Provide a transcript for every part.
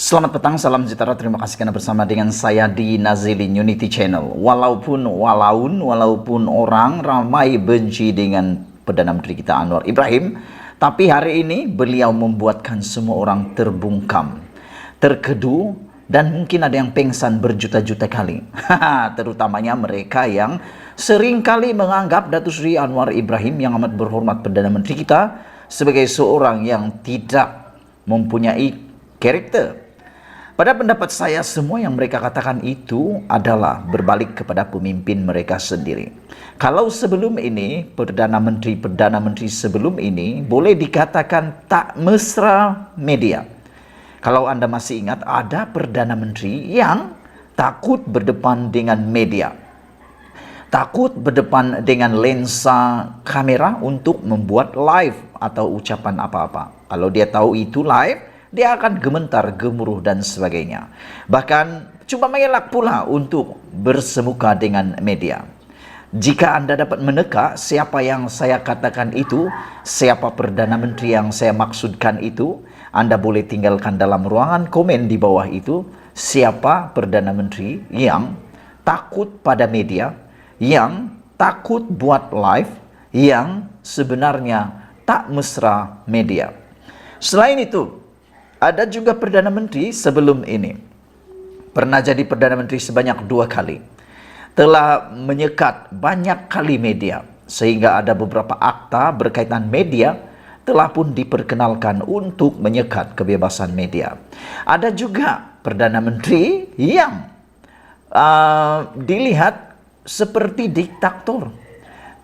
Selamat petang, salam sejahtera. Terima kasih karena bersama dengan saya di Nazilin Unity Channel. Walaupun orang ramai benci dengan Perdana Menteri kita Anwar Ibrahim, tapi hari ini beliau membuatkan semua orang terbungkam, terkedu, dan mungkin ada yang pengsan berjuta-juta kali. Terutamanya mereka yang sering kali menganggap Datuk Seri Anwar Ibrahim yang amat berhormat Perdana Menteri kita sebagai seorang yang tidak mempunyai karakter. Pada pendapat saya, semua yang mereka katakan itu adalah berbalik kepada pemimpin mereka sendiri. Kalau sebelum ini, Perdana Menteri sebelum ini boleh dikatakan tak mesra media. Kalau Anda masih ingat, ada Perdana Menteri yang takut berdepan dengan media. Takut berdepan dengan lensa kamera untuk membuat live atau ucapan apa-apa. Kalau dia tahu itu live, dia akan gemetar, gemuruh, dan sebagainya. Bahkan cuba mengelak pula untuk bersemuka dengan media. Jika Anda dapat meneka siapa yang saya katakan itu, siapa Perdana Menteri yang saya maksudkan itu, Anda boleh tinggalkan dalam ruangan komen di bawah itu, siapa Perdana Menteri yang takut pada media, yang takut buat live, yang sebenarnya tak mesra media. Selain itu, ada juga Perdana Menteri sebelum ini. Pernah jadi Perdana Menteri sebanyak 2 kali. Telah menyekat banyak kali media. Sehingga ada beberapa akta berkaitan media telah pun diperkenalkan untuk menyekat kebebasan media. Ada juga Perdana Menteri yang dilihat seperti diktator.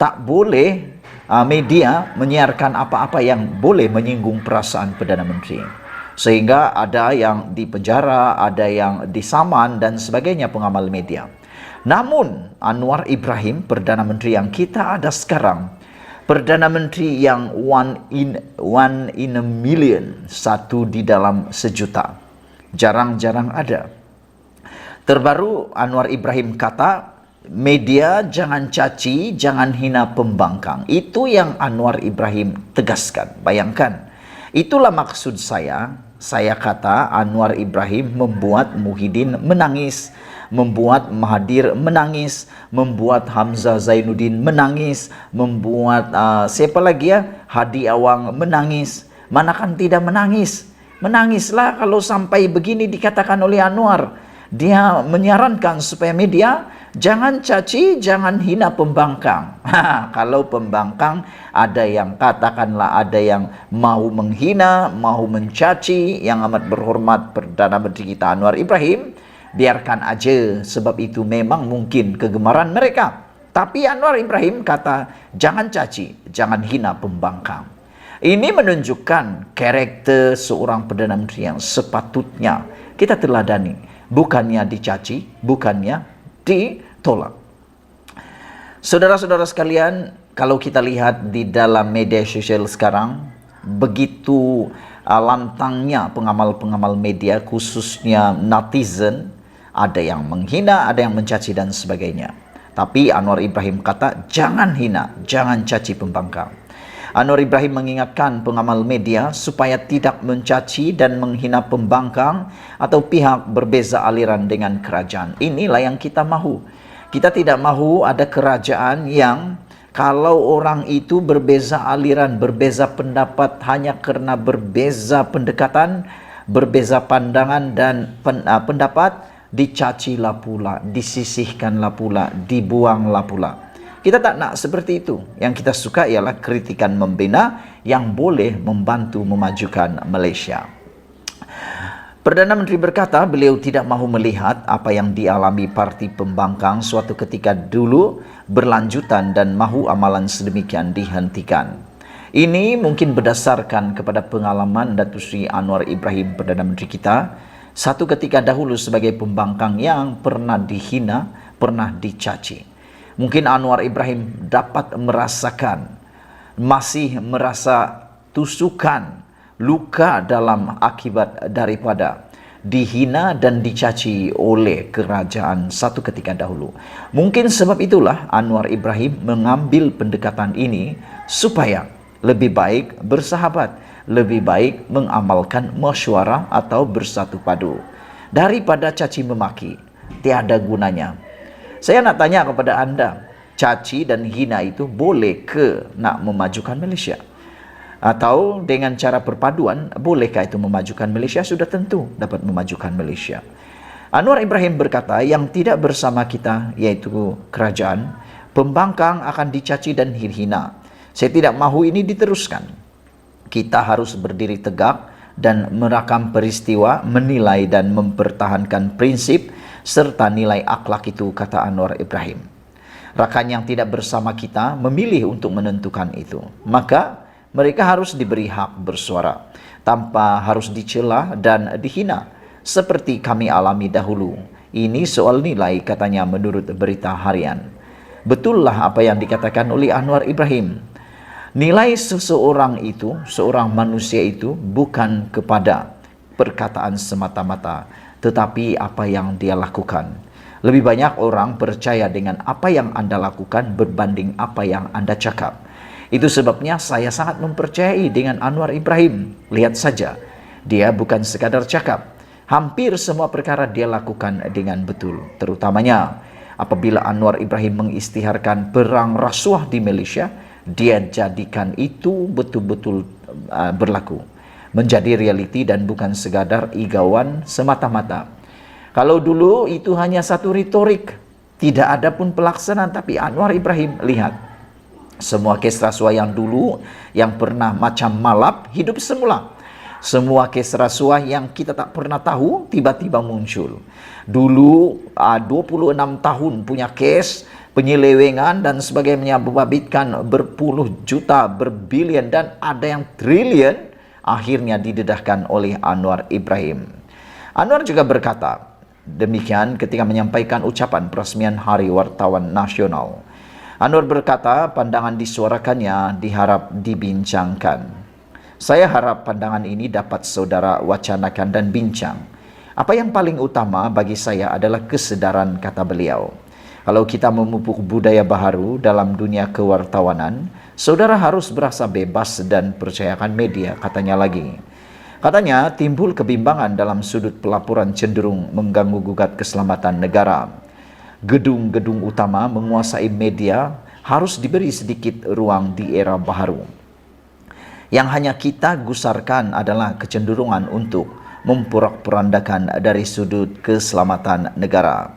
Tak boleh media menyiarkan apa-apa yang boleh menyinggung perasaan Perdana Menteri. Sehingga ada yang dipenjara, ada yang disaman, dan sebagainya pengamal media. Namun, Anwar Ibrahim, Perdana Menteri yang kita ada sekarang, Perdana Menteri yang one in a million, satu di dalam sejuta. Jarang-jarang ada. Terbaru, Anwar Ibrahim kata, media jangan caci, jangan hina pembangkang. Itu yang Anwar Ibrahim tegaskan. Bayangkan. Itulah maksud saya. Saya kata Anwar Ibrahim membuat Muhyiddin menangis, membuat Mahathir menangis, membuat Hamzah Zainuddin menangis, membuat siapa lagi ya, Hadi Awang menangis. Manakan tidak menangis? Menangislah kalau sampai begini dikatakan oleh Anwar. Dia menyarankan supaya media jangan caci, jangan hina pembangkang. Kalau pembangkang, ada yang katakanlah ada yang mau menghina, mau mencaci yang amat berhormat Perdana Menteri kita Anwar Ibrahim, biarkan aja, sebab itu memang mungkin kegemaran mereka. Tapi Anwar Ibrahim kata, jangan caci, jangan hina pembangkang. Ini menunjukkan karakter seorang Perdana Menteri yang sepatutnya kita teladani. Bukannya dicaci, bukannya ditolak. Saudara-saudara sekalian, kalau kita lihat di dalam media sosial sekarang, begitu lantangnya pengamal-pengamal media, khususnya netizen, ada yang menghina, ada yang mencaci, dan sebagainya. Tapi Anwar Ibrahim kata, jangan hina, jangan caci pembangkang. Anwar Ibrahim mengingatkan pengamal media supaya tidak mencaci dan menghina pembangkang atau pihak berbeza aliran dengan kerajaan. Inilah yang kita mahu. Kita tidak mahu ada kerajaan yang kalau orang itu berbeza aliran, berbeza pendapat hanya karena berbeza pendekatan, berbeza pandangan dan pendapat, dicacilah pula, disisihkanlah pula, dibuanglah pula. Kita tak nak seperti itu. Yang kita suka ialah kritikan membina yang boleh membantu memajukan Malaysia. Perdana Menteri berkata beliau tidak mahu melihat apa yang dialami parti pembangkang suatu ketika dulu berlanjutan dan mahu amalan sedemikian dihentikan. Ini mungkin berdasarkan kepada pengalaman Datuk Seri Anwar Ibrahim, Perdana Menteri kita, satu ketika dahulu sebagai pembangkang yang pernah dihina, pernah dicaci. Mungkin Anwar Ibrahim dapat merasakan, masih merasa tusukan, luka dalam akibat daripada dihina dan dicaci oleh kerajaan satu ketika dahulu. Mungkin sebab itulah Anwar Ibrahim mengambil pendekatan ini supaya lebih baik bersahabat, lebih baik mengamalkan masywarah atau bersatu padu daripada caci memaki. Tiada gunanya. Saya nak tanya kepada anda, caci dan hina itu boleh ke nak memajukan Malaysia? Atau dengan cara perpaduan, bolehkah itu memajukan Malaysia? Sudah tentu dapat memajukan Malaysia. Anwar Ibrahim berkata, yang tidak bersama kita, yaitu kerajaan, pembangkang akan dicaci dan hina. Saya tidak mahu ini diteruskan. Kita harus berdiri tegak dan merakam peristiwa, menilai dan mempertahankan prinsip serta nilai akhlak itu, kata Anwar Ibrahim. Rakan yang tidak bersama kita memilih untuk menentukan itu. Maka mereka harus diberi hak bersuara tanpa harus dicela dan dihina seperti kami alami dahulu. Ini soal nilai, katanya menurut berita harian. Betullah apa yang dikatakan oleh Anwar Ibrahim. Nilai seseorang itu, seorang manusia itu bukan kepada perkataan semata-mata, tetapi apa yang dia lakukan. Lebih banyak orang percaya dengan apa yang Anda lakukan berbanding apa yang Anda cakap. Itu sebabnya saya sangat mempercayai dengan Anwar Ibrahim. Lihat saja, dia bukan sekadar cakap. Hampir semua perkara dia lakukan dengan betul. Terutamanya apabila Anwar Ibrahim mengisytiharkan perang rasuah di Malaysia, dia jadikan itu betul-betul berlaku. Menjadi realiti dan bukan sekadar igauan semata-mata. Kalau dulu itu hanya satu retorik, tidak ada pun pelaksanaan, tapi Anwar Ibrahim, lihat. Semua kes rasuah yang dulu, yang pernah macam malap, hidup semula. Semua kes rasuah yang kita tak pernah tahu, tiba-tiba muncul. Dulu 26 tahun punya kes, penyelewengan dan sebagainya, membabitkan berpuluh juta, berbilion dan ada yang triliun, akhirnya didedahkan oleh Anwar Ibrahim. Anwar juga berkata demikian ketika menyampaikan ucapan peresmian Hari Wartawan Nasional. Anwar berkata pandangan disuarakannya diharap dibincangkan. Saya harap pandangan ini dapat saudara wacanakan dan bincang. Apa yang paling utama bagi saya adalah kesedaran, kata beliau. Kalau kita memupuk budaya baharu dalam dunia kewartawanan, saudara harus berasa bebas dan percayakan media, katanya lagi. Katanya timbul kebimbangan dalam sudut pelaporan cenderung mengganggu gugat keselamatan negara. Gedung-gedung utama menguasai media harus diberi sedikit ruang di era baharu. Yang hanya kita gusarkan adalah kecenderungan untuk memporak-porandakan dari sudut keselamatan negara.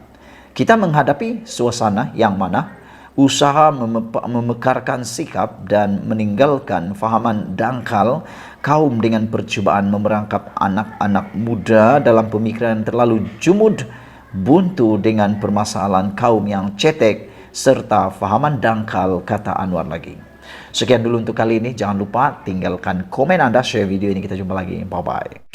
Kita menghadapi suasana yang mana usaha memekarkan sikap dan meninggalkan fahaman dangkal kaum dengan percubaan memerangkap anak-anak muda dalam pemikiran terlalu jumud, buntu dengan permasalahan kaum yang cetek serta fahaman dangkal, kata Anwar lagi. Sekian dulu untuk kali ini. Jangan lupa tinggalkan komen Anda, share video ini. Kita jumpa lagi. Bye-bye.